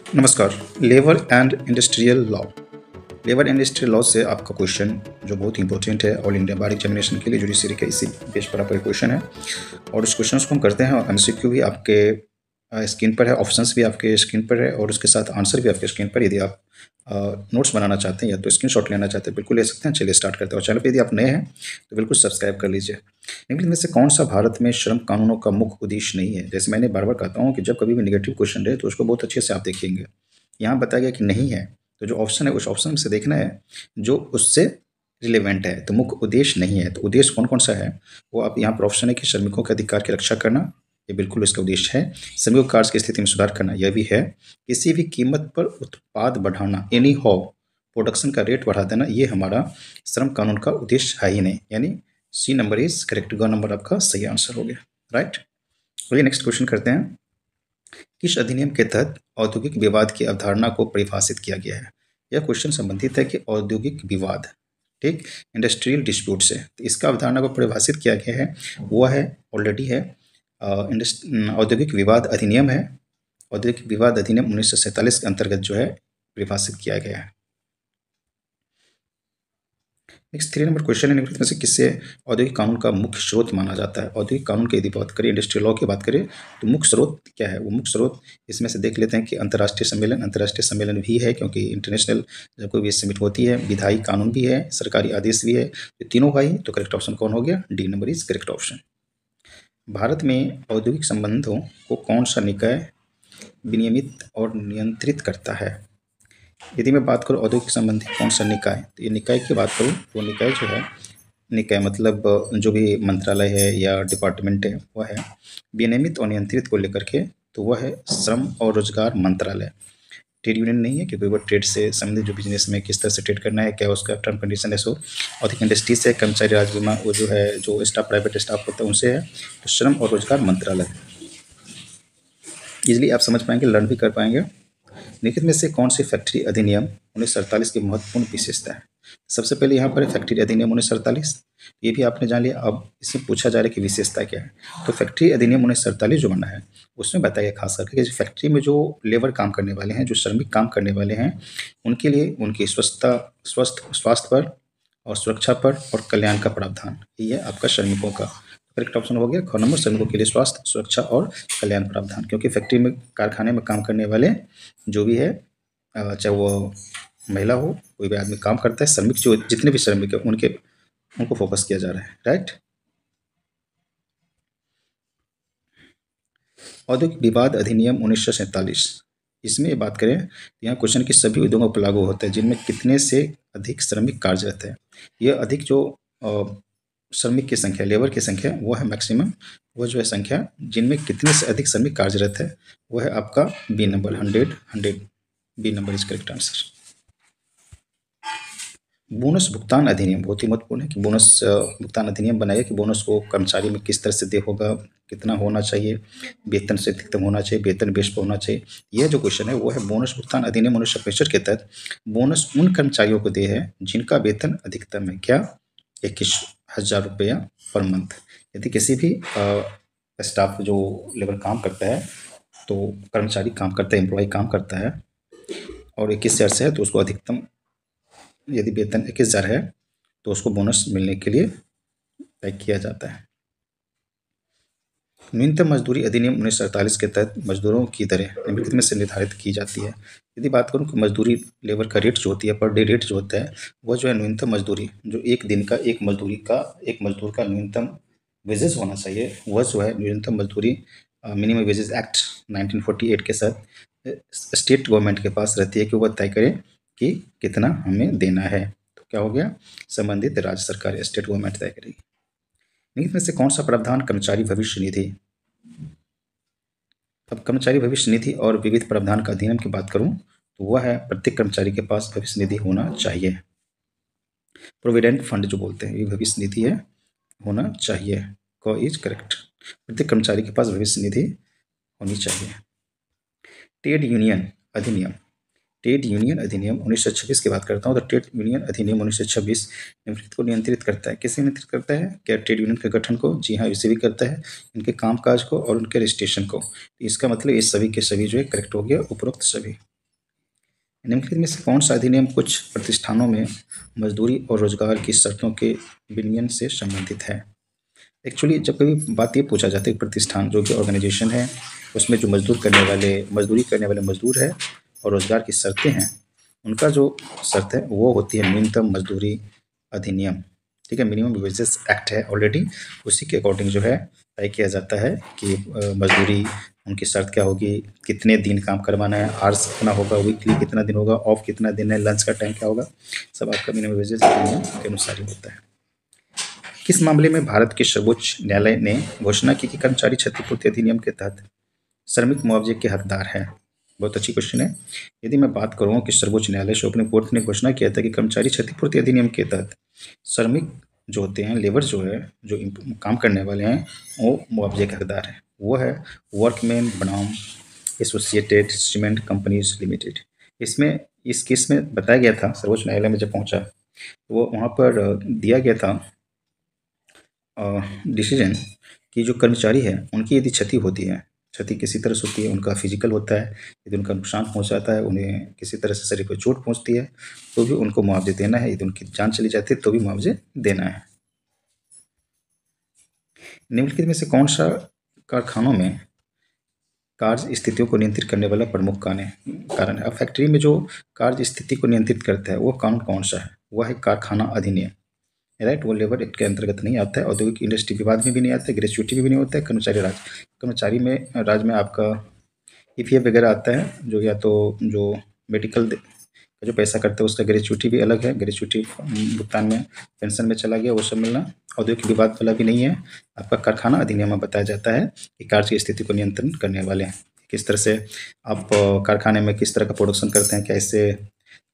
नमस्कार। Labour and industrial law. Labour and industrial law से आपका क्वेश्चन जो बहुत इंपॉर्टेंट है ऑल इंडिया बार एग्जामिनेशन के लिए जुडिशरी का इसी बेस पर आपका क्वेश्चन है और उस क्वेश्चन को हम करते हैं। एमसीक्यू भी आपके स्क्रीन पर है, ऑप्शंस भी आपके स्क्रीन पर है और उसके साथ आंसर भी आपके स्क्रीन पर। यदि आप नोट्स बनाना चाहते हैं या तो स्क्रीनशॉट लेना चाहते हैं बिल्कुल ले सकते हैं। चलिए स्टार्ट करते हैं। और चैनल पर यदि आप नए हैं तो बिल्कुल सब्सक्राइब कर लीजिए। निम्नलिखित में से कौन सा भारत में श्रम कानूनों का मुख्य उद्देश्य नहीं है? जैसे मैंने बार बार कहता हूँ कि जब कभी भी नेगेटिव क्वेश्चन रहे तो उसको बहुत अच्छे से आप देखेंगे। यहाँ बताया गया कि नहीं है, तो जो ऑप्शन है उस ऑप्शन में से देखना है जो उससे रिलेवेंट है। तो मुख्य उद्देश्य नहीं है, तो उद्देश्य कौन कौन सा है वो आप यहाँ पर ऑप्शन है कि श्रमिकों के अधिकार की रक्षा करना, ये बिल्कुल इसका उद्देश्य है। श्रमिकों के कार्य की स्थिति में सुधार करना, यह भी है। किसी भी कीमत पर उत्पाद बढ़ाना, एनी हाउ प्रोडक्शन का रेट बढ़ा देना, ये हमारा श्रम कानून का उद्देश्य है ही नहीं। यानी सी नंबर इज करेक्ट। ग नंबर आपका सही आंसर हो गया। राइट। चलिए नेक्स्ट क्वेश्चन करते हैं। किस अधिनियम के तहत औद्योगिक विवाद की अवधारणा को परिभाषित किया गया है? यह क्वेश्चन संबंधित है कि औद्योगिक विवाद, ठीक, इंडस्ट्रियल डिस्प्यूट से, तो इसका अवधारणा को परिभाषित किया गया है वो है ऑलरेडी है औद्योगिक विवाद अधिनियम है। औद्योगिक विवाद अधिनियम 1947 के अंतर्गत जो है परिभाषित किया गया है। नेक्स्ट 3 नंबर क्वेश्चन है, निम्नलिखित में से किससे औद्योगिक कानून का मुख्य स्रोत माना जाता है? औद्योगिक कानून की यदि बात करें, इंडस्ट्रियल लॉ की बात करें तो मुख्य स्रोत क्या है? वो मुख्य स्रोत इसमें से देख लेते हैं कि अंतर्राष्ट्रीय सम्मेलन भी है, क्योंकि इंटरनेशनल जब कोई भी समिट होती है, विधायी कानून भी है, सरकारी आदेश भी है, ये तीनों का ही। तो करेक्ट ऑप्शन कौन हो गया? D number is correct option. Bharat में औद्योगिक संबंधों को कौन सा निकाय विनियमित और नियंत्रित करता है? यदि मैं बात करूँ औद्योगिक संबंधी कौन सा निकाय, तो ये निकाय की बात करूँ तो निकाय जो है, निकाय मतलब जो भी मंत्रालय है या डिपार्टमेंट है वह है विनियमित और नियंत्रित को लेकर के, तो वह है श्रम और रोजगार मंत्रालय। ट्रेड यूनियन नहीं है, क्योंकि वो ट्रेड से संबंधित जो बिजनेस में किस तरह से ट्रेड करना है, क्या उसका टर्म कंडीशन है, सो औद्योगिक इंडस्ट्री से कर्मचारी राज्य बीमा, वो जो है जो स्टाफ प्राइवेट स्टाफ होता है उनसे है। तो श्रम और रोजगार मंत्रालय इजिली आप समझ पाएंगे, लर्न भी कर पाएंगे। निम्नलिखित में से कौन सी फैक्ट्री अधिनियम 1947 की महत्वपूर्ण विशेषता है? सबसे पहले यहाँ पर है फैक्ट्री अधिनियम 1947, ये भी आपने जान लिया। अब इसमें पूछा जा रहा है कि विशेषता क्या है। तो फैक्ट्री अधिनियम 1947 जो बना है उसमें बताया गया खास करके कि फैक्ट्री में जो लेबर काम करने वाले हैं, जो श्रमिक काम करने वाले हैं, उनके लिए उनकी स्वास्थ्य पर और सुरक्षा पर और कल्याण का प्रावधान, ये है आपका श्रमिकों का। करेक्ट ऑप्शन हो गया ख नंबर, श्रमिकों के लिए स्वास्थ्य, सुरक्षा और कल्याण प्रावधान। क्योंकि फैक्ट्री में, कारखाने में काम करने वाले जो भी है, चाहे वो महिला हो, कोई भी आदमी काम करता है, श्रमिक जो जितने भी श्रमिक है उनको फोकस किया जा रहा है। राइट। औद्योगिक विवाद अधिनियम 1947, इसमें बात करें तो यहाँ क्वेश्चन की सभी उद्योगों पर लागू होता है जिनमें कितने से अधिक श्रमिक कार्यरत है। यह अधिक जो श्रमिक की संख्या, लेबर की संख्या, वो है मैक्सिमम, वो जो है संख्या जिनमें कितने से अधिक श्रमिक कार्यरत है, वो है आपका B number 100। B number is correct answer. Bonus भुगतान अधिनियम बहुत ही महत्वपूर्ण है कि बोनस भुगतान अधिनियम बनाया कि बोनस को कर्मचारी में किस तरह से दे होगा, कितना होना चाहिए, वेतन से अधिकतम होना चाहिए, वेतन बेस पर होना चाहिए। यह जो क्वेश्चन है वो है बोनस भुगतान अधिनियम 1965 के तहत बोनस उन कर्मचारियों को दे है जिनका वेतन अधिकतम है क्या? 21,000 रुपया पर मंथ। यदि किसी भी स्टाफ जो लेबर काम करता है, तो कर्मचारी काम करता है, एम्प्लॉय काम करता है और 21,000 से है, तो उसको अधिकतम यदि वेतन 21,000 है तो उसको बोनस मिलने के लिए तय किया जाता है। न्यूनतम मजदूरी अधिनियम 1948 के तहत मजदूरों की दरें निम्नलिखित में से निर्धारित की जाती है। यदि बात करूं कि मजदूरी लेबर का रेट जो होती है, पर डे रेट जो होता है, वह जो है न्यूनतम मजदूरी जो एक दिन का एक मजदूर का न्यूनतम वेजेस होना चाहिए, वह जो है न्यूनतम मजदूरी मिनिमम वेजेस एक्ट 1948 के साथ स्टेट गवर्नमेंट के पास रहती है कि वह तय करे कि कितना हमें देना है। तो क्या हो गया? संबंधित राज्य सरकार, स्टेट गवर्नमेंट तय करेगी। निम्नलिखित में से कौन सा प्रावधान कर्मचारी भविष्य निधि? अब कर्मचारी भविष्य निधि और विविध प्रावधान का अधिनियम की बात करूं तो वह है प्रत्येक कर्मचारी के पास भविष्य निधि होना चाहिए। प्रोविडेंट फंड जो बोलते हैं, ये भविष्य निधि है, होना चाहिए। क इज करेक्ट। प्रत्येक कर्मचारी के पास भविष्य निधि होनी चाहिए। ट्रेड यूनियन अधिनियम, ट्रेड यूनियन अधिनियम 1926 की बात करता हूँ तो ट्रेड यूनियन अधिनियम 1926 निम्नलिखित को नियंत्रित करता है। किसे नियंत्रित करता है? क्या ट्रेड यूनियन के गठन को? जी हाँ, इसे भी करता है, इनके कामकाज को और उनके रजिस्ट्रेशन को। तो इसका मतलब इस सभी के सभी जो है करेक्ट हो गया, उपरोक्त सभी। निम्नलिखित में से कौन सा अधिनियम कुछ प्रतिष्ठानों में मजदूरी और रोजगार की शर्तों के विनियमन से संबंधित है? एक्चुअली जब कभी बात ये पूछा जाता है प्रतिष्ठान जो कि ऑर्गेनाइजेशन है, उसमें जो मजदूरी करने वाले मजदूर है और रोजगार की शर्तें हैं, उनका जो शर्त है वो होती है न्यूनतम मजदूरी अधिनियम। ठीक है, मिनिमम वेजेस एक्ट है ऑलरेडी, उसी के अकॉर्डिंग जो है तय किया जाता है कि मजदूरी उनकी शर्त क्या होगी, कितने दिन काम करवाना है, आवर्स कितना होगा, वीकली कितना दिन होगा, ऑफ कितना दिन है, लंच का टाइम क्या होगा, सब आपका मिनिमम वेजेस अधिनियम के अनुसार ही होता है। किस मामले में भारत के सर्वोच्च न्यायालय ने घोषणा की कि कर्मचारी क्षतिपूर्ति अधिनियम के तहत श्रमिक मुआवजे के हकदार हैं? बहुत अच्छी क्वेश्चन है। यदि मैं बात करूँ कि सर्वोच्च न्यायालय सुप्रीम कोर्ट ने घोषणा किया था कि कर्मचारी क्षतिपूर्ति अधिनियम के तहत श्रमिक जो होते हैं, लेबर जो है, जो काम करने वाले हैं, वो मुआवजे के हकदार हैं। वो है वर्कमैन बनाम एसोसिएटेड सीमेंट कंपनीज लिमिटेड। इसमें इस केस में बताया गया था, सर्वोच्च न्यायालय में जब पहुंचा तो वो वहाँ पर दिया गया था डिसीजन कि जो कर्मचारी है उनकी यदि क्षति होती है, क्षति किसी तरह से होती है, उनका फिजिकल होता है, यदि उनका नुकसान पहुंच जाता है, उन्हें किसी तरह से शरीर को चोट पहुंचती है तो भी उनको मुआवजे देना है, यदि उनकी जान चली जाती है तो भी मुआवजे देना है। निम्नलिखित में से कौन सा कारखानों में कार्य स्थितियों को नियंत्रित करने वाला प्रमुख कारण है? अब फैक्ट्री में जो कार्य स्थिति को नियंत्रित करता है वो कानून कौन सा है? वह है कारखाना अधिनियम, राइट। वो लेबर एक्ट के अंतर्गत नहीं आता है, औद्योगिक इंडस्ट्री विवाद में भी नहीं आता है, ग्रेच्युटी में भी नहीं होता है, कर्मचारी में राज में आपका ईपीएफ वगैरह आता है, जो या तो जो मेडिकल का जो पैसा करते हैं उसका ग्रेच्युटी भी अलग है, ग्रेच्युटी भुगतान में पेंशन में चला गया, वो सब मिलना। औद्योगिक विवाद वाला भी नहीं है। आपका कारखाना अधिनियम में बताया जाता है कि कार्य की स्थिति को नियंत्रण करने वाले हैं, किस तरह से आप कारखाने में किस तरह का प्रोडक्शन करते हैं, कैसे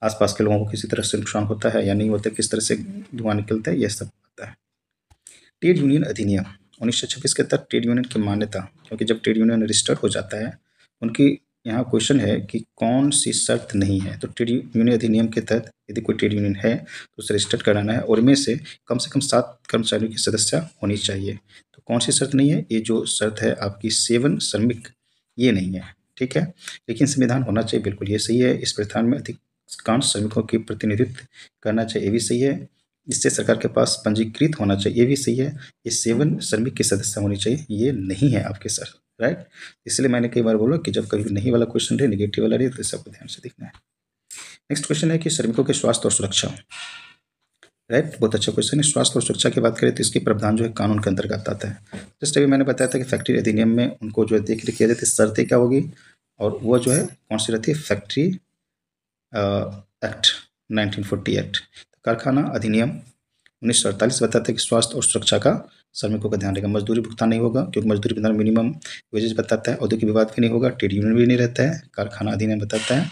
आसपास के लोगों को किसी तरह से नुकसान होता है या नहीं होता है, किस तरह से धुआं निकलता है, यह सब होता है। ट्रेड यूनियन अधिनियम 1926 के तहत ट्रेड यूनियन की मान्यता, क्योंकि जब ट्रेड यूनियन रजिस्टर्ड हो जाता है, उनकी यहाँ क्वेश्चन है कि कौन सी शर्त नहीं है। तो ट्रेड यूनियन अधिनियम के तहत यदि कोई ट्रेड यूनियन है तो उसे रजिस्टर्ड कराना है और इनमें से कम 7 कर्मचारियों की सदस्य होनी चाहिए। तो कौन सी शर्त नहीं है? ये जो शर्त है आपकी 7 श्रमिक, ये नहीं है, ठीक है। लेकिन संविधान होना चाहिए, बिल्कुल ये सही है। इस प्रस्थान में अधिकांश श्रमिकों की प्रतिनिधित्व करना चाहिए, ये भी सही है। इससे सरकार के पास पंजीकृत होना चाहिए, ये भी सही है। ये 7 श्रमिक के सदस्य होनी चाहिए, ये नहीं है आपके सर, राइट। इसलिए मैंने कई बार बोला कि जब कभी नहीं वाला क्वेश्चन रहे, नेगेटिव वाला रहे, तो सबको ध्यान से देखना है। नेक्स्ट क्वेश्चन है कि श्रमिकों के स्वास्थ्य और सुरक्षा, राइट। बहुत अच्छा क्वेश्चन है। स्वास्थ्य और सुरक्षा की बात करें तो इसके प्रावधान जो है कानून के अंतर्गत आता है। जस्ट अभी मैंने बताया था कि फैक्ट्री अधिनियम में उनको जो है देख रेख किया जाती है, शर्तें क्या होगी, और वो जो है कौन सी रहती है, फैक्ट्री एक्ट 1940 एक्ट। कारखाना अधिनियम 1948 बताता है कि स्वास्थ्य और सुरक्षा का श्रमिकों का ध्यान रहेगा। मजदूरी भुगतान नहीं होगा, क्योंकि मजदूरी भुगतान मिनिमम वेजेज बताता है। औद्योगिक विवाद भी नहीं होगा, ट्रेड यूनियन भी नहीं रहता है। कारखाना अधिनियम बताता है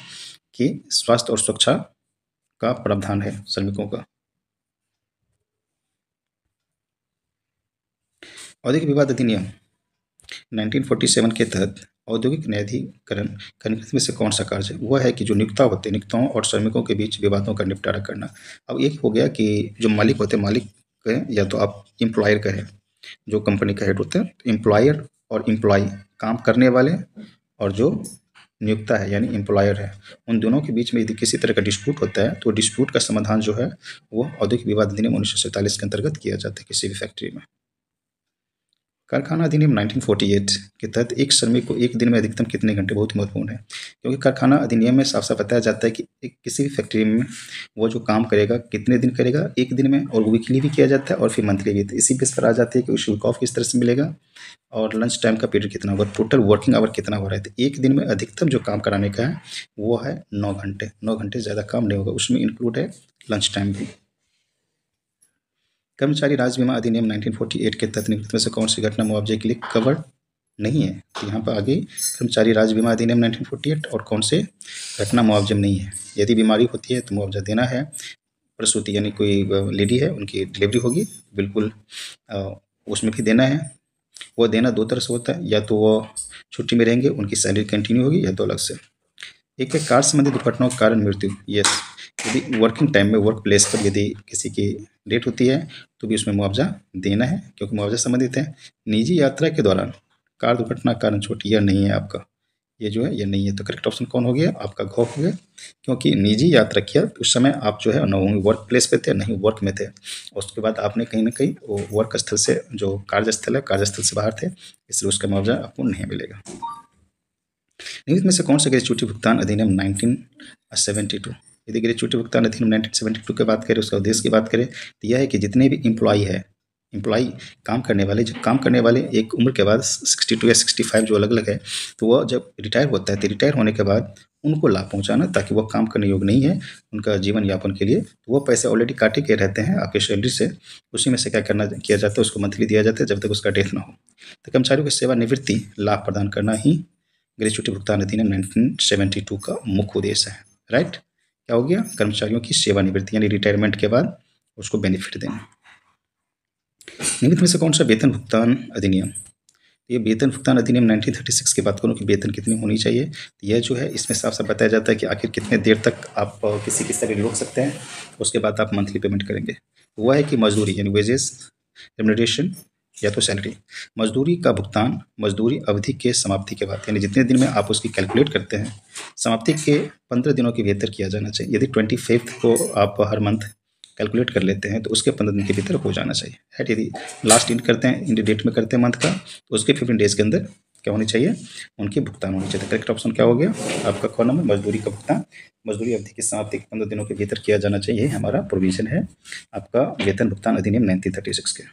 कि स्वास्थ्य और सुरक्षा का प्रावधान है श्रमिकों का। औद्योगिक विवाद अधिनियम 1947 के तहत औद्योगिक न्यायाधिकरण का निम्नलिखित में से कौन सा कार्य है? वह है कि जो नियोक्ता होते हैं, नियोक्ताओं और श्रमिकों के बीच विवादों का निपटारा करना। अब एक हो गया कि जो मालिक होते हैं, मालिक कहें या तो आप एम्प्लॉयर कहें, जो कंपनी का हेड होते हैं, एम्प्लॉयर और एम्प्लॉय, काम करने वाले, और जो नियोक्ता है यानी एम्प्लॉयर है, उन दोनों के बीच में यदि किसी तरह का डिस्प्यूट होता है तो डिस्प्यूट का समाधान जो है वो औद्योगिक विवाद अधिनियम 1947 के अंतर्गत किया जाता है किसी भी फैक्ट्री में। कारखाना अधिनियम 1948 के तहत एक श्रमिक को एक दिन में अधिकतम कितने घंटे, बहुत महत्वपूर्ण है, क्योंकि कारखाना अधिनियम में साफ साफ बताया जाता है कि किसी भी फैक्ट्री में वो जो काम करेगा कितने दिन करेगा, एक दिन में, और वीकली भी किया जाता है और फिर मंथली भी। तो इसी बेस पर आ जाती है कि उसे वीक ऑफ किस तरह से मिलेगा और लंच टाइम का पीरियड कितना होगा, टोटल वर्किंग आवर कितना हो रहा है। तो एक दिन में अधिकतम जो काम कराने का है वो है 9 घंटे। 9 घंटे ज़्यादा काम नहीं होगा, उसमें इंक्लूड है लंच टाइम भी। कर्मचारी राज्य बीमा अधिनियम 1948 के तहत निम्नलिखित में से कौन सी घटना मुआवजे के लिए कवर्ड नहीं है? तो यहाँ पर आगे कर्मचारी राज्य बीमा अधिनियम 1948 और कौन से घटना मुआवजे में नहीं है। यदि बीमारी होती है तो मुआवजा देना है। प्रसूति यानी कोई लेडी है, उनकी डिलीवरी होगी, बिल्कुल उसमें भी देना है। वो देना 2 तरह से होता है, या तो वो छुट्टी में रहेंगे, उनकी सैलरी कंटिन्यू होगी, या तो अलग से। एक है कार संबंधित दुर्घटनाओं के कारण मृत्यु। यस, यदि वर्किंग टाइम में वर्क प्लेस पर यदि किसी की डेथ होती है तो भी उसमें मुआवजा देना है, क्योंकि मुआवजा संबंधित है। निजी यात्रा के दौरान कार दुर्घटना कारण छूट, यह नहीं है आपका, ये जो है ये नहीं है। तो करेक्ट ऑप्शन कौन हो गया? आपका घ हो गया, क्योंकि निजी यात्रा किया उस समय आप जो है न वर्क प्लेस पे थे, नहीं वर्क में थे। उसके बाद आपने कहीं ना कहीं वो वर्क स्थल से, जो कार्यस्थल है, कार्यस्थल से बाहर थे, इसलिए उसका मुआवजा आपको नहीं मिलेगा। निम्नलिखित में से कौन सा ग्रेच्युटी भुगतान अधिनियम 1972, यदि ग्रेच्युटी भुगतान अधिनियम 1972 की बात करें, उसका उद्देश्य की बात करें, तो यह है कि जितने भी एम्प्लॉई काम करने वाले, जब काम करने वाले एक उम्र के बाद 62 या 65 जो अलग अलग है, तो वह जब रिटायर होता है तो रिटायर होने के बाद उनको लाभ पहुंचाना, ताकि वह काम करने योग्य नहीं है उनका जीवन यापन के लिए, तो वह पैसे ऑलरेडी काटे के रहते हैं आपके सैलरी से, उसी में से क्या किया जाता है, उसको मंथली दिया जाता है जब तक उसका डेथ ना हो। तो कर्मचारियों को सेवानिवृत्ति लाभ प्रदान करना ही ग्रेच्युटी भुगतान अधिनियम 1972 का मुख्य उद्देश्य है। राइट, क्या हो गया? कर्मचारियों की सेवानिवृत्ति यानी रिटायरमेंट के बाद उसको बेनिफिट देना। निम्नलिखित में से कौन सा वेतन भुगतान अधिनियम, ये वेतन भुगतान अधिनियम 1936 की बात करूँ कि वेतन कितनी होनी चाहिए, तो यह जो है इसमें साफ साफ बताया जाता है कि आखिर कितने देर तक आप किसी की सैलरी रोक सकते हैं, उसके बाद आप मंथली पेमेंट करेंगे। तो वह है कि मजदूरी यानी वेजेस, रेम्युनरेशन या तो सैलरी। मजदूरी का भुगतान मजदूरी अवधि के समाप्ति के बाद, यानी जितने दिन में आप उसकी कैलकुलेट करते हैं, समाप्ति के 15 दिनों के भीतर किया जाना चाहिए। यदि 25 को आप हर मंथ कैलकुलेट कर लेते हैं तो उसके 15 दिन के भीतर हो जाना चाहिए है। यदि लास्ट इंड करते हैं, इंड डेट में करते हैं मंथ का, तो उसके 15 डेज के अंदर क्या होनी चाहिए? उनकी भुगतान होनी चाहिए। करेक्ट ऑप्शन क्या हो गया आपका? कॉलम में मजदूरी का भुगतान मजदूरी अवधि की समाप्ति के 15 दिनों के भीतर किया जाना चाहिए, यही हमारा प्रोविजन है आपका वेतन भुगतान अधिनियम 1936 के।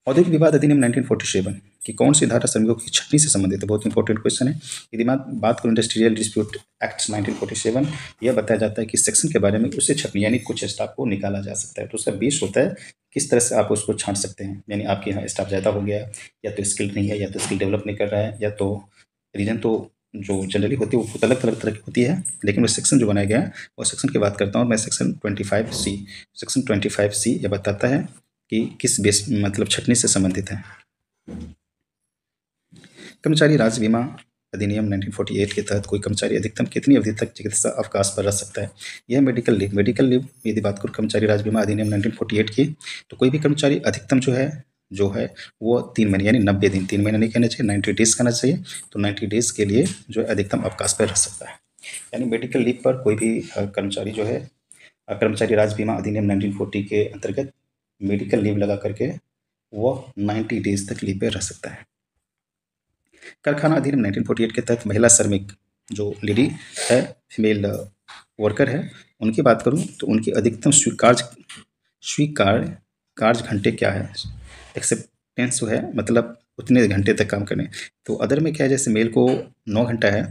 औद्योगिक विवाद अधिनियम 1947 की कौन सी धारा श्रमिकों की छटनी से संबंधित है? बहुत इंपॉर्टेंट क्वेश्चन है। यदि मैं बात करूँ इंडस्ट्रियल डिस्प्यूट एक्ट 1947, यह बताया जाता है कि सेक्शन के बारे में उससे छटनी यानी कुछ स्टाफ को निकाला जा सकता है। तो उसका बेस होता है किस तरह से आप उसको छांट सकते हैं, यानी आपके यहाँ स्टाफ ज़्यादा हो गया, या तो स्किल नहीं है, या तो स्किल डेवलप नहीं कर रहा है, या तो रीजन तो जो जनरली होती है वो अलग अलग तरह की होती है, लेकिन वो सेक्शन जो बनाया गया है वो सेक्शन की बात करता हूँ मैं। सेक्शन 25C, सेक्शन 25C यह बताता है कि किस बेस मतलब छटनी से संबंधित है। कर्मचारी राज्य बीमा अधिनियम 1948 के तहत कोई कर्मचारी अधिकतम कितनी अवधि तक चिकित्सा अवकाश पर रह सकता है? यह मेडिकल लीव यदि बात करूँ कर्मचारी राज्य बीमा अधिनियम 1948 की, तो कोई भी कर्मचारी अधिकतम जो है वो 3 महीने यानी 90 दिन, 3 महीने नहीं कहना चाहिए, 90 डेज कहना चाहिए। तो 90 डेज के लिए जो है अधिकतम अवकाश पर रह सकता है। यानी मेडिकल लीव पर कोई भी कर्मचारी जो है कर्मचारी राज्य बीमा अधिनियम 1940 के अंतर्गत मेडिकल लीव लगा करके वह 90 डेज तक लीव पे रह सकता है। कारखाना अधिनियम 1948 के तहत महिला श्रमिक जो लेडी है, फीमेल वर्कर है, उनकी बात करूं तो उनकी अधिकतम स्वीकार्य कार्य घंटे क्या है? एक्सेप्टेंस जो है मतलब उतने घंटे तक काम करने। तो अदर में क्या है, जैसे मेल को 9 घंटा है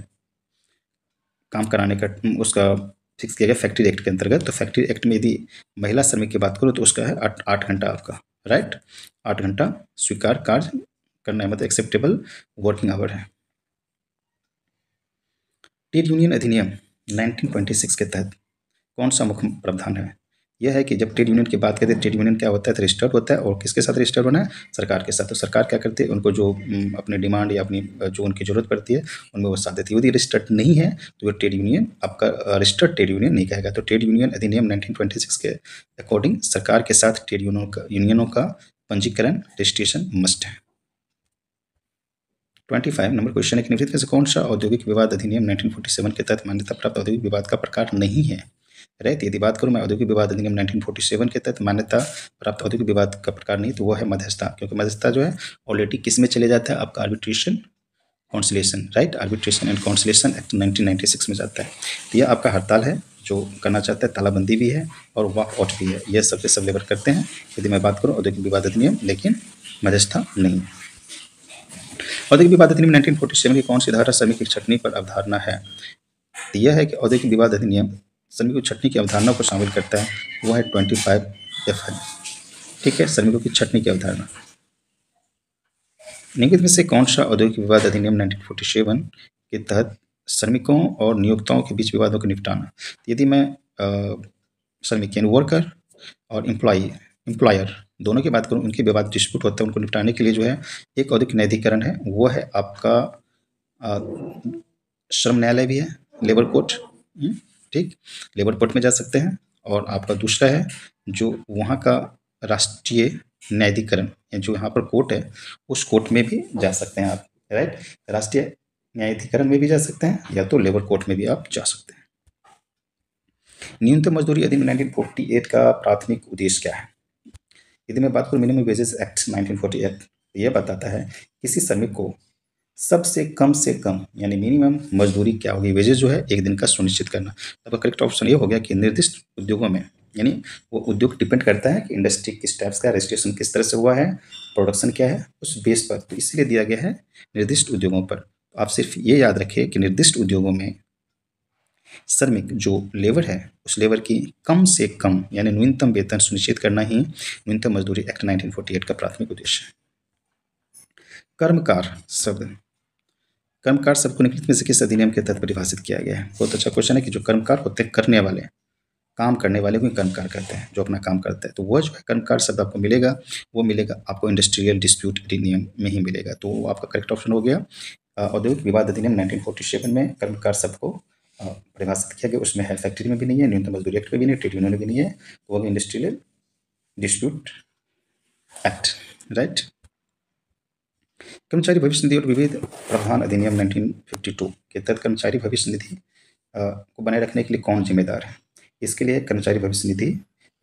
काम कराने का, उसका फिक्स किया गया फैक्ट्री एक्ट के अंतर्गत। तो फैक्ट्री एक्ट में यदि महिला श्रमिक की बात करूँ तो उसका है 8 घंटा आपका, राइट, 8 घंटा स्वीकार कार्य करना है, मतलब एक्सेप्टेबल वर्किंग आवर है। ट्रेड यूनियन अधिनियम 1926 के तहत कौन सा मुख्य प्रावधान है? यह है कि जब ट्रेड यूनियन की बात करते हैं, ट्रेड यूनियन क्या होता है? तो रजिस्टर्ड होता है, और किसके साथ रजिस्टर्ड होना है? सरकार के साथ। तो सरकार क्या करती है, उनको जो अपनी डिमांड या अपनी जो उनकी जरूरत पड़ती है उनमें वो साथ देती है। यदि रजिस्टर्ड नहीं है तो वो ट्रेड यूनियन आपका रजिस्टर्ड ट्रेड यूनियन नहीं कहेगा। तो ट्रेड यूनियन अधिनियम 1926 के अकॉर्डिंग सरकार के साथ ट्रेड यूनियनों का पंजीकरण रजिस्ट्रेशन मस्ट है। 25 नंबर क्वेश्चन है कि निम्नलिखित में से कौन सा औद्योगिक विवाद अधिनियम 1947 के तहत मान्यता प्राप्त औद्योगिक विवाद का प्रकार नहीं है? राइट, यदि बात करूं मैं औद्योगिक विवाद अधिनियम 1947 के तहत मान्यता प्राप्त औद्योगिक विवाद का प्रकार नहीं, तो वो है मध्यस्थता। क्योंकि मध्यस्थता जो है ऑलरेडी किस में चले जाता है आपका? Arbitration conciliation, right, arbitration and conciliation act 1996 में जाता है। तो यह आपका हड़ताल है जो करना चाहता है, तालाबंदी भी है और वॉकआउट भी है, यह सबके सब लेबर करते हैं यदि मैं बात करूँ औद्योगिक विवाद अधिनियम, लेकिन मध्यस्थता नहीं है। औद्योगिक विवाद अधिनियम 1947 की कौन सी धारा श्रमिक की छटनी पर अवधारणा है? तो यह है कि औद्योगिक विवाद अधिनियम श्रमिकों की छटनी की अवधारणा को शामिल करता है, वो है 25F है। ठीक है, श्रमिकों की छटनी की अवधारणा। निम्नलिखित में से कौन सा औद्योगिक विवाद अधिनियम 1947 के तहत श्रमिकों और नियोक्ताओं के बीच विवादों का निपटाना? यदि मैं श्रमिक यानी वर्कर और एम्प्लॉयर दोनों की बात करूँ, उनके विवाद डिस्प्यूट होता है, उनको निपटाने के लिए जो है एक औद्योगिक न्यायाधिकरण है, वो है आपका श्रम न्यायालय भी है, लेबर कोर्ट। ठीक, लेबर कोर्ट में जा सकते हैं। और आपका दूसरा है जो वहाँ का राष्ट्रीय न्यायाधिकरण, जो यहाँ पर कोर्ट है, उस कोर्ट में भी जा सकते हैं आप, राइट। राष्ट्रीय न्यायाधिकरण में भी जा सकते हैं या तो लेबर कोर्ट में भी आप जा सकते हैं। न्यूनतम मजदूरी अधिनियम 1948 का प्राथमिक उद्देश्य क्या है? यदि मैं बात करूँ मिनिमम वेजेस एक्ट 1948, यह बताता है किसी श्रमिक को सबसे कम से कम यानी मिनिमम मजदूरी क्या होगी, वेजेस जो है एक दिन का सुनिश्चित करना। आपका करेक्ट ऑप्शन ये हो गया कि निर्दिष्ट उद्योगों में, यानी वो उद्योग डिपेंड करता है कि इंडस्ट्री किस टाइप्स का रजिस्ट्रेशन किस तरह से हुआ है, प्रोडक्शन क्या है, उस बेस पर, तो इसलिए दिया गया है निर्दिष्ट उद्योगों पर। तो आप सिर्फ ये याद रखिए कि निर्दिष्ट उद्योगों में श्रमिक जो लेबर है उस लेबर की कम से कम यानी न्यूनतम वेतन सुनिश्चित करना ही न्यूनतम मजदूरी एक्ट 1948 का प्राथमिक उद्देश्य है। कर्मकार शब्द, कर्मकार शब्द को निम्नलिखित में से किस अधिनियम के तहत परिभाषित किया गया है? बहुत अच्छा क्वेश्चन है कि जो कर्मकार होते हैं करने वाले, काम करने वाले को कर्मकार कहते हैं, जो अपना काम करता है। तो वह जो है कर्मकार शब्द आपको मिलेगा, वो मिलेगा आपको इंडस्ट्रियल डिस्प्यूट अधिनियम में ही मिलेगा। तो वो आपका करेक्ट ऑप्शन हो गया। औद्योगिक विवाद अधिनियम 1947 में कर्मकार शब्द को परिभाषित किया गया। उसमें है फैक्ट्री में भी नहीं है, न्यूनतम मजदूरी एक्ट में भी नहीं, ट्रेड यूनियन में भी नहीं है, तो वो इंडस्ट्रियल डिस्प्यूट एक्ट, राइट। कर्मचारी भविष्य निधि और विविध प्रावधान अधिनियम 1952 के तहत कर्मचारी भविष्य निधि को बनाए रखने के लिए कौन जिम्मेदार है? इसके लिए कर्मचारी भविष्य निधि,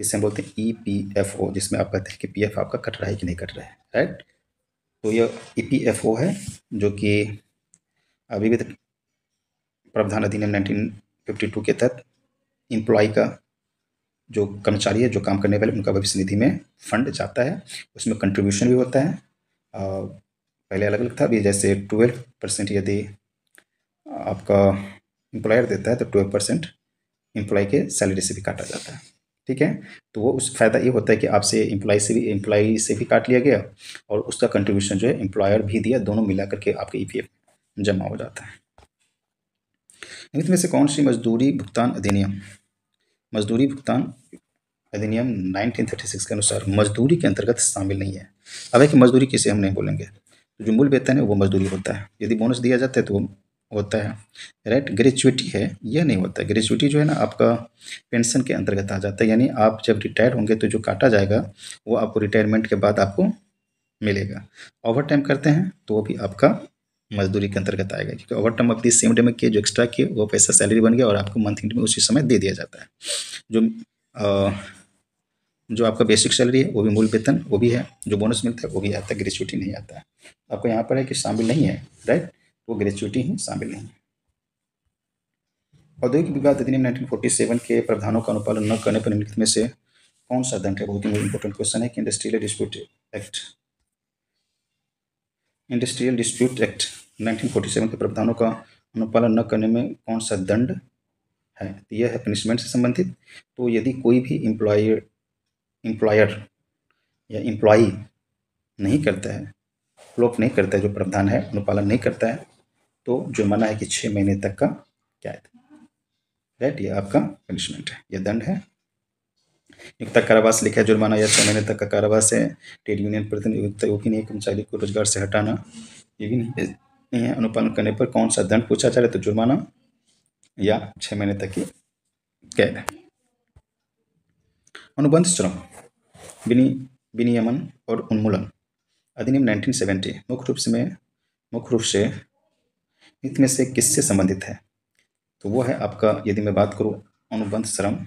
जिसे हम बोलते हैं EPFO, जिसमें आप कहते हैं कि PF आपका कट रहा है कि नहीं कट रहा है, राइट। तो यह EPFO है जो कि विविध प्रावधान अधिनियम 1952 के तहत एम्प्लॉय का जो कर्मचारी है, जो काम करने वाले, उनका भविष्य निधि में फंड जाता है। उसमें कंट्रीब्यूशन भी होता है। पहले अलग अलग था, अभी जैसे 12% यदि आपका एम्प्लॉयर देता है तो 12% एम्प्लॉय के सैलरी से भी काटा जाता है, ठीक है। तो वो उस फ़ायदा ये होता है कि आपसे एम्प्लॉय से भी काट लिया गया और उसका कंट्रीब्यूशन जो है एम्प्लॉयर भी दिया, दोनों मिला करके आपके EPF जमा हो जाता है। निम्न में से कौन सी मजदूरी भुगतान अधिनियम 1936 के अनुसार मजदूरी के अंतर्गत शामिल नहीं है? अब है कि मजदूरी किसे हम नहीं बोलेंगे, तो जो मूल वेतन है वो मजदूरी होता है। यदि बोनस दिया जाता है तो वो होता है, राइट। ग्रेचुइटी है, यह नहीं होता है। ग्रेचुइटी जो है ना आपका पेंशन के अंतर्गत आ जाता है, यानी आप जब रिटायर होंगे तो जो काटा जाएगा वो आपको रिटायरमेंट के बाद आपको मिलेगा। ओवर टाइम करते हैं तो वो भी आपका मजदूरी के अंतर्गत आएगा, क्योंकि ओवर टाइम अपनी सेम डे में किए, जो एक्स्ट्रा किए वो पैसा सैलरी बन गया और आपको मंथ एंड में उसी समय दे दिया जाता है। जो आपका बेसिक सैलरी है वो भी मूल वेतन वो भी है, जो बोनस मिलता है वो भी आता है, ग्रेचुइटी नहीं आता है। आपको यहाँ पर है कि शामिल नहीं है, राइट, वो ग्रेचुइटी ही शामिल नहीं है। औद्योगिक विवाद अधिनियम 1947 के प्रावधानों का अनुपालन न करने पर निम्नलिखित में से कौन सा दंड है? बहुत ही इंपॉर्टेंट क्वेश्चन है कि इंडस्ट्रियल डिस्प्यूट एक्ट 1947 के प्रावधानों का अनुपालन न करने में कौन सा दंड है? तो यह है पनिशमेंट से संबंधित। तो यदि कोई भी एम्प्लॉयर या एम्प्लॉई नहीं करता है, फ्लोप नहीं करता है, जो प्रावधान है अनुपालन नहीं करता है, तो जुर्माना है कि 6 महीने तक का कैद, राइट। ये आपका पनिशमेंट है, यह दंड है। नियोक्ता कारावास लिखा है, जुर्माना या 6 महीने तक का कारावास है। ट्रेड यूनियन प्रतिनियुक्त वो भी नहीं, कर्मचारी को रोजगार से हटाना ये भी नहीं है। अनुपालन करने पर कौन सा दंड पूछा जा रहा है? तो जुर्माना या 6 महीने तक की कैद है। अनुबंध श्रम विनियमन और उन्मूलन अधिनियम 1970 मुख्य रूप से इनमें से किससे संबंधित है? तो वो है आपका, यदि मैं बात करूँ अनुबंध श्रम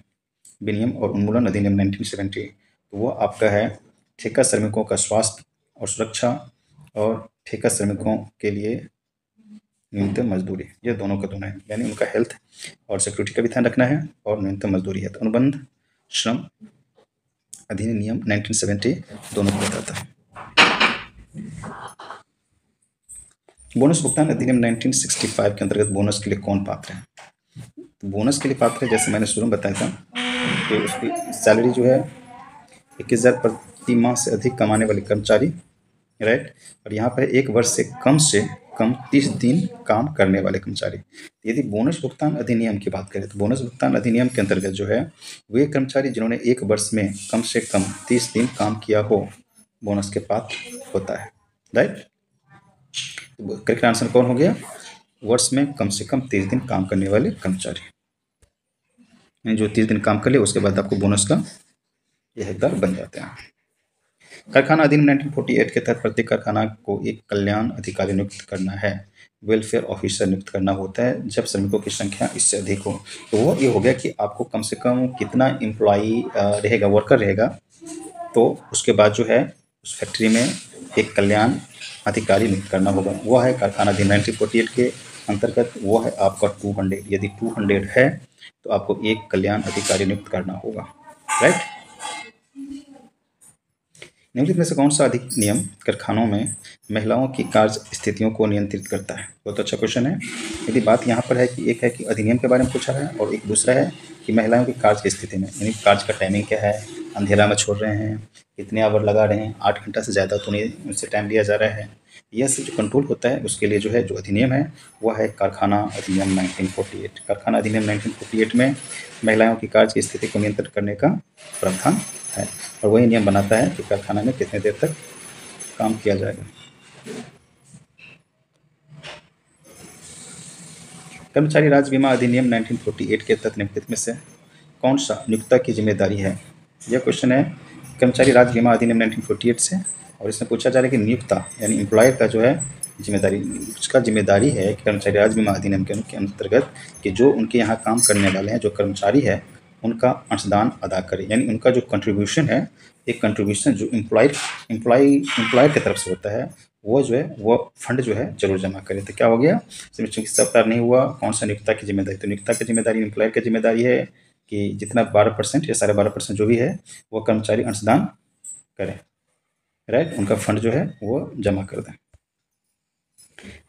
विनियम और उन्मूलन अधिनियम 1970, तो वो आपका है ठेका श्रमिकों का स्वास्थ्य और सुरक्षा और ठेका श्रमिकों के लिए न्यूनतम मजदूरी, ये दोनों का दोनों है, यानी उनका हेल्थ और सिक्योरिटी का भी ध्यान रखना है और न्यूनतम मजदूरी है। तो अनुबंध श्रम अधिनियम 1970 दोनों को बताता है। बोनस भुगतान अधिनियम 1965 के अंतर्गत बोनस के लिए कौन पात्र है? तो बोनस के लिए पात्र है, जैसे मैंने शुरू में बताया था कि उसकी सैलरी जो है 21,000 प्रति माह से अधिक कमाने वाले कर्मचारी, राइट। और यहाँ पर 1 वर्ष से कम 30 दिन काम करने वाले कर्मचारी। यदि बोनस भुगतान अधिनियम की बात करें तो बोनस भुगतान अधिनियम के अंतर्गत जो है वे कर्मचारी जिन्होंने 1 वर्ष में कम से कम 30 दिन काम किया हो बोनस के पात्र होता है, राइट। करेक्ट आंसर कौन हो गया? वर्ष में कम से कम 30 दिन काम करने वाले कर्मचारी, जो 30 दिन काम कर ले उसके बाद आपको बोनस का यह हकदार बन जाते हैं। कारखाना अधिनियम 1948 के तहत प्रत्येक कारखाना को एक कल्याण अधिकारी नियुक्त करना है। वेलफेयर ऑफिसर नियुक्त करना होता है जब श्रमिकों की संख्या इससे अधिक हो। तो वो ये हो गया कि आपको कम से कम कितना एम्प्लॉई रहेगा, वर्कर रहेगा, तो उसके बाद जो है उस फैक्ट्री में एक कल्याण अधिकारी नियुक्त करना होगा। वो है कारखाना अधिनियम 1948 के अंतर्गत, वो है आपका 200। यदि 200 है तो आपको एक कल्याण अधिकारी नियुक्त करना होगा, राइट। निम्नलिखित में से कौन सा अधिनियम कारखानों में महिलाओं की कार्य स्थितियों को नियंत्रित करता है? बहुत अच्छा क्वेश्चन है। यदि बात यहाँ पर है कि एक है कि अधिनियम के बारे में पूछा है और एक दूसरा है कि महिलाओं की कार्य की स्थिति में, यानी कार्य का टाइमिंग क्या है, अंधेरा में छोड़ रहे हैं, कितने आवर लगा रहे हैं, 8 घंटा से ज़्यादा तो नहीं उनसे टाइम लिया जा रहा है। यह सब जो कंट्रोल होता है उसके लिए जो है जो अधिनियम है वह है कारखाना अधिनियम 1948। कारखाना अधिनियम 1948 में महिलाओं की कार्य की स्थिति को नियंत्रित करने का प्रावधान है और वही नियम बनाता है कि कारखाना में कितने देर तक काम किया जाएगा। कर्मचारी राज्य बीमा अधिनियम 1948 के तहत निम्नलिखित में से कौन सा नियोक्ता की जिम्मेदारी है? यह क्वेश्चन है कर्मचारी राज्य बीमा अधिनियम 1948 से, और इसमें पूछा जा रहा है कि नियोक्ता यानी एम्प्लॉयर का जो है जिम्मेदारी, उसका जिम्मेदारी है कि कर्मचारी राज्य बीमा अधिनियम के अंतर्गत कि जो उनके यहाँ काम करने वाले हैं, जो कर्मचारी है, उनका अंशदान अदा करें, यानी उनका जो कंट्रीब्यूशन है, एक कंट्रीब्यूशन जो एम्प्लॉयर की तरफ से होता है, वो जो है वो फंड जो है जरूर जमा करें। तो क्या हो गया, चूंकि सब नहीं हुआ, कौन सा नियोक्ता की जिम्मेदारी? तो नियोक्ता की जिम्मेदारी एम्प्लॉयर की जिम्मेदारी है कि जितना 12% या 12.5% जो भी है वो कर्मचारी अंशदान करें, राइट, उनका फंड जो है वो जमा कर दें।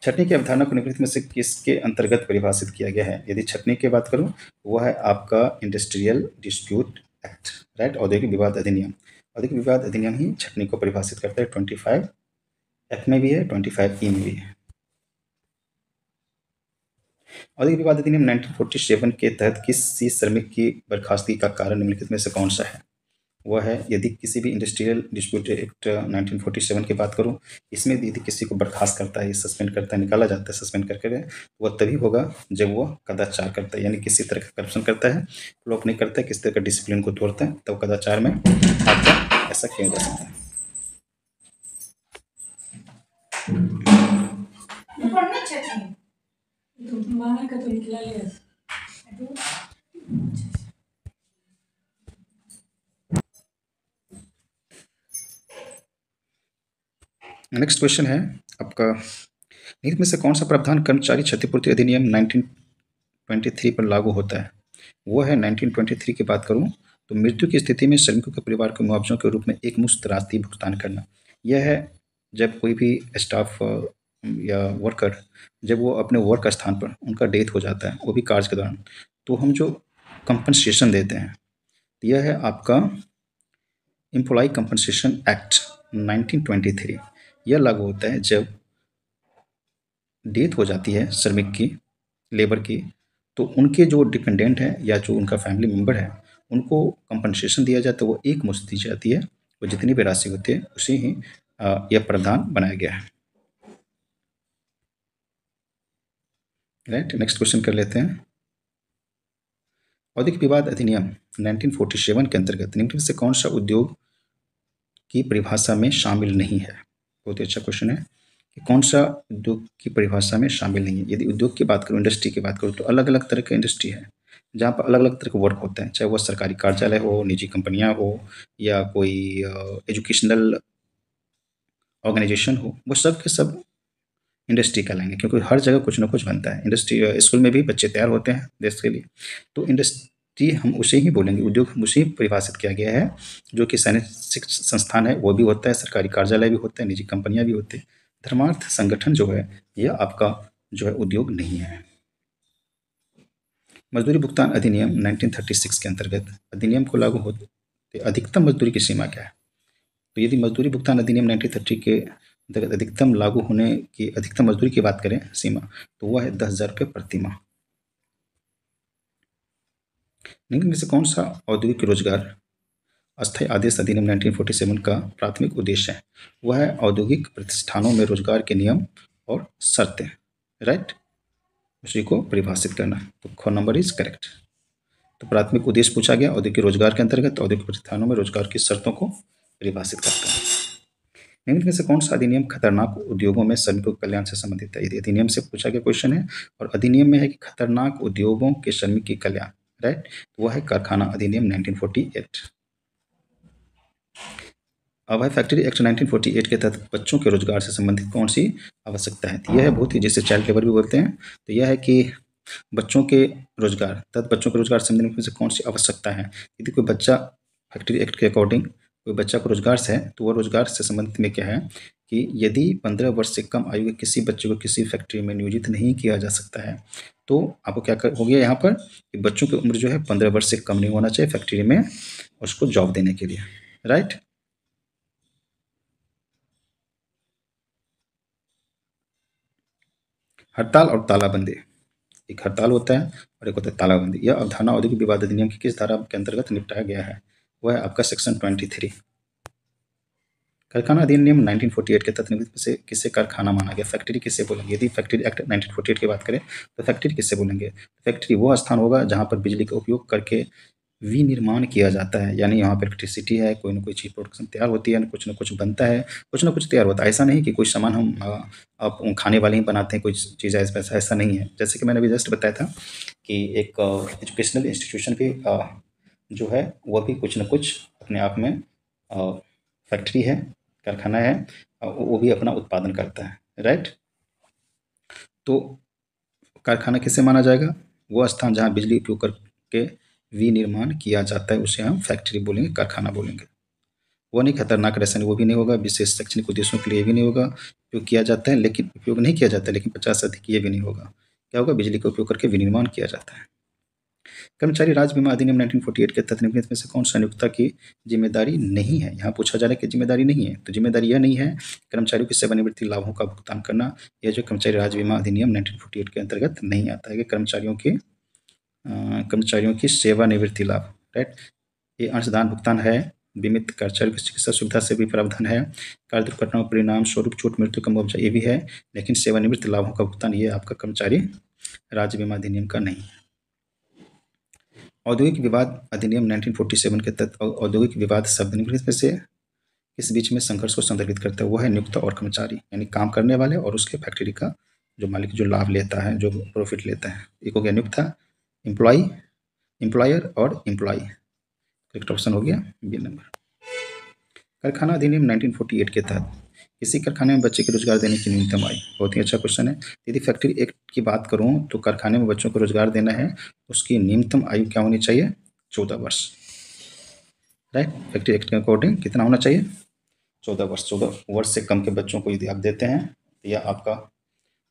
छटनी की अवधारणा को निम्नलिखित में से किसके अंतर्गत परिभाषित किया गया है? यदि छटनी की बात करूं वो है आपका इंडस्ट्रियल डिस्प्यूट एक्ट, राइट, औद्योगिक विवाद अधिनियम। औद्योगिक विवाद अधिनियम ही छटनी को परिभाषित करता है। 25F में भी है, 25E में भी है। औद्योगिक विवाद अधिनियम 1947 के तहत किसी श्रमिक की बर्खास्तगी का कारण निम्नलिखित में से कौन सा है? वह है यदि किसी भी इंडस्ट्रियल डिस्प्यूट एक्ट 1947 की बात करूं, इसमें यदि किसी को बर्खास्त करता है, सस्पेंड करता है, निकाला जाता है सस्पेंड करके, वह तभी होगा जब वह कदाचार करता है, यानी किसी तरह का करप्शन करता है, फ्लॉप नहीं करता है, किसी तरह का डिसिप्लिन को तोड़ता है, तो कदाचार में आपका ऐसा किया जा सकता है। नेक्स्ट क्वेश्चन है आपका, निम्न में से कौन सा प्रावधान कर्मचारी क्षतिपूर्ति अधिनियम 1923 पर लागू होता है? वो है 1923 की बात करूं तो मृत्यु की स्थिति में श्रमिकों के परिवार को मुआवजों के रूप में एक मुश्त राशि भुगतान करना। यह है जब कोई भी स्टाफ या वर्कर जब वो अपने वर्क स्थान पर उनका डेथ हो जाता है, वो भी कार्य के दौरान, तो हम जो कंपनसेशन देते हैं, यह है आपका एम्प्लॉय कंपनसेशन एक्ट 1923। यह लागू होता है जब डेथ हो जाती है श्रमिक की, लेबर की, तो उनके जो डिपेंडेंट हैं या जो उनका फैमिली मेम्बर है उनको कंपनसेशन दिया जाता है, वो एक मुश्त दी जाती है, वो जितनी भी राशि होती है उसे ही यह प्रावधान बनाया गया है, राइट। नेक्स्ट क्वेश्चन कर लेते हैं। औद्योगिक विवाद अधिनियम 1947 के अंतर्गत निम्न से कौन सा उद्योग की परिभाषा में शामिल नहीं है? बहुत ही अच्छा क्वेश्चन है कि कौन सा उद्योग की परिभाषा में शामिल नहीं है। यदि उद्योग की बात करूँ, इंडस्ट्री की बात करूँ, तो अलग अलग तरह के इंडस्ट्री है जहाँ पर अलग अलग तरह के वर्क होते हैं, चाहे वह सरकारी कार्यालय हो, निजी कंपनियां हो, या कोई एजुकेशनल ऑर्गेनाइजेशन हो, वो सब के सब इंडस्ट्री कहलाएंगे, क्योंकि हर जगह कुछ ना कुछ बनता है। इंडस्ट्री स्कूल में भी बच्चे तैयार होते हैं देश के लिए, तो इंडस्ट्री हम उसे ही बोलेंगे, उद्योग हम उसे ही परिभाषित किया गया है। जो कि शैक्षिक संस्थान है वो भी होता है, सरकारी कार्यालय भी होते हैं, निजी कंपनियां भी होती है। धर्मार्थ संगठन जो है यह आपका जो है उद्योग नहीं है। मजदूरी भुगतान अधिनियम 1936 के अंतर्गत अधिनियम को लागू होते अधिकतम मजदूरी की सीमा क्या है? तो यदि मजदूरी भुगतान अधिनियम 1930 के अंतर्गत अधिकतम लागू होने की अधिकतम मजदूरी की बात करें सीमा, तो वह है 10,000 रुपये प्रति माह। निम्न में से कौन सा औद्योगिक रोजगार अस्थायी आदेश अधिनियम 1947 का प्राथमिक उद्देश्य है? वह है औद्योगिक प्रतिष्ठानों में रोजगार के नियम और शर्तें, राइट, उसी को परिभाषित करना। तो ख नंबर इज करेक्ट। तो प्राथमिक उद्देश्य पूछा गया औद्योगिक रोजगार के अंतर्गत औद्योगिक प्रतिष्ठानों में रोजगार की शर्तों को परिभाषित करता है। निम्न में से कौन सा अधिनियम खतरनाक उद्योगों में श्रमिकों के कल्याण से संबंधित है? यदि अधिनियम से पूछा गया क्वेश्चन है और अधिनियम में है कि खतरनाक उद्योगों के श्रमिक की कल्याण, राइट, तो वह है कारखाना अधिनियम 1948। अब है फैक्ट्री एक्ट 1948 के तहत बच्चों के रोजगार से संबंधित कौन सी आवश्यकता है? तो यह है बहुत ही, जिसे चाइल्ड लेबर भी बोलते हैं, तो यह है कि बच्चों के रोजगार तथा बच्चों के रोजगार संबंधित में से कौन सी आवश्यकता है? यदि कोई बच्चा फैक्ट्री एक्ट के अकॉर्डिंग कोई बच्चा को रोजगार से है, तो वह रोजगार से संबंधित में क्या है कि यदि 15 वर्ष से कम आयु के किसी बच्चे को किसी फैक्ट्री में नियोजित नहीं किया जा सकता है, तो आपको क्या हो गया यहाँ पर कि बच्चों की उम्र जो है 15 वर्ष से कम नहीं होना चाहिए फैक्ट्री में उसको जॉब देने के लिए, राइट। हड़ताल और तालाबंदी, एक हड़ताल होता है और एक होता है तालाबंदी। यह अवधारणा औद्योगिक विवाद अधिनियम की किस धारा के अंतर्गत निपटाया गया है? वह है आपका सेक्शन 23। कारखाना अधिनियम 1948 के तहत निम्नलिखित में से किसे कारखाना माना गया? फैक्ट्री किसे बोलेंगे? यदि फैक्ट्री एक्ट 1948 की बात करें तो फैक्ट्री किसे बोलेंगे? फैक्ट्री वो स्थान होगा जहाँ पर बिजली का उपयोग करके विनिर्माण किया जाता है, यानी यहाँ पर इलेक्ट्रिसिटी है, कोई ना कोई चीज़ प्रोडक्शन तैयार होती है, कुछ ना कुछ बनता है, कुछ ना कुछ तैयार होता है। ऐसा नहीं कि कोई सामान हम आप खाने वाले ही बनाते हैं, कोई चीज़ ऐसा नहीं है। जैसे कि मैंने अभी जस्ट बताया था कि एक एजुकेशनल इंस्टीट्यूशन भी जो है वह भी कुछ ना कुछ अपने आप में फैक्ट्री है, कारखाना है, वो भी अपना उत्पादन करता है, राइट। तो कारखाना किसे माना जाएगा? वो स्थान जहाँ बिजली उपयोग करके विनिर्माण किया जाता है उसे हम फैक्ट्री बोलेंगे, कारखाना बोलेंगे। वो नहीं खतरनाक रसायन, वो भी नहीं होगा, विशेष शैक्षणिक उद्देश्यों के लिए भी नहीं होगा, उपयोग किया जाता है लेकिन उपयोग नहीं किया जाता है लेकिन 50 से अधिक ये भी नहीं होगा। क्या होगा? बिजली का उपयोग करके विनिर्माण किया जाता है। कर्मचारी राज्य बीमा अधिनियम 1948 के तहत निम्नलिखित में से कौन सा नियोक्ता की जिम्मेदारी नहीं है? यहाँ पूछा जा रहा है कि जिम्मेदारी नहीं है, तो जिम्मेदारी यह नहीं है कर्मचारियों की सेवानिवृत्ति लाभों का भुगतान करना। यह जो कर्मचारी राज्य बीमा अधिनियम 1948 के अंतर्गत नहीं आता है कि कर्मचारियों की सेवानिवृत्ति लाभ, राइट। ये अंशदान भुगतान है, बीमित कर्मचारियों की चिकित्सा सुविधा से भी प्रावधान है, कार्य दुर्घटनाओं परिणाम स्वरूप छूट मृत्यु का मुआवजा ये भी है, लेकिन सेवानिवृत्ति लाभों का भुगतान ये आपका कर्मचारी राज्य बीमा अधिनियम का नहीं है। औद्योगिक विवाद अधिनियम 1947 के तहत औद्योगिक विवाद शब्द निम्नलिखित में से किस बीच में संघर्ष को संदर्भित करता है? वो है नियोक्ता और कर्मचारी, यानी काम करने वाले और उसके फैक्ट्री का जो मालिक जो लाभ लेता है, जो प्रॉफिट लेता है। एक हो गया नियोक्ता, एम्प्लॉय, एम्प्लॉयर और एम्प्लॉय। करेक्ट ऑप्शन हो गया बी नंबर। कारखाना अधिनियम 1948 के तहत किसी कारखाने में बच्चे को रोजगार देने की न्यूनतम आयु, बहुत ही अच्छा क्वेश्चन है। यदि फैक्ट्री एक्ट की बात करूं तो कारखाने में बच्चों को रोजगार देना है, उसकी न्यूनतम आयु क्या होनी चाहिए? 14 वर्ष, राइट। फैक्ट्री एक्ट के अकॉर्डिंग कितना होना चाहिए? 14 वर्ष। 14 वर्ष से कम के बच्चों को यदि आप देते हैं तो यह आपका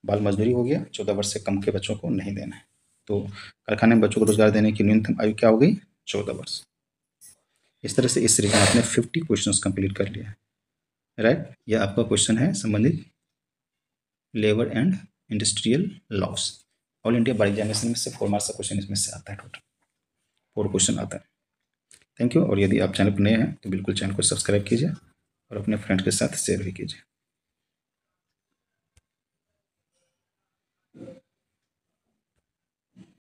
बाल मजदूरी हो गया। 14 वर्ष से कम के बच्चों को नहीं देना है। तो कारखाने में बच्चों को रोजगार देने की न्यूनतम आयु क्या हो गई? 14 वर्ष। इस तरह से इस सीरीज में आपने 50 क्वेश्चंस कंप्लीट कर लिया, राइट। यह आपका क्वेश्चन है संबंधित labour and industrial loss. All India bar examination में से 4 मार्क्स का क्वेश्चन इसमें से आता है, टोटल 4 क्वेश्चन आता है। Thank you. और यदि आप चैनल पर नए हैं तो बिल्कुल चैनल को सब्सक्राइब कीजिए और अपने फ्रेंड के साथ शेयर भी कीजिए।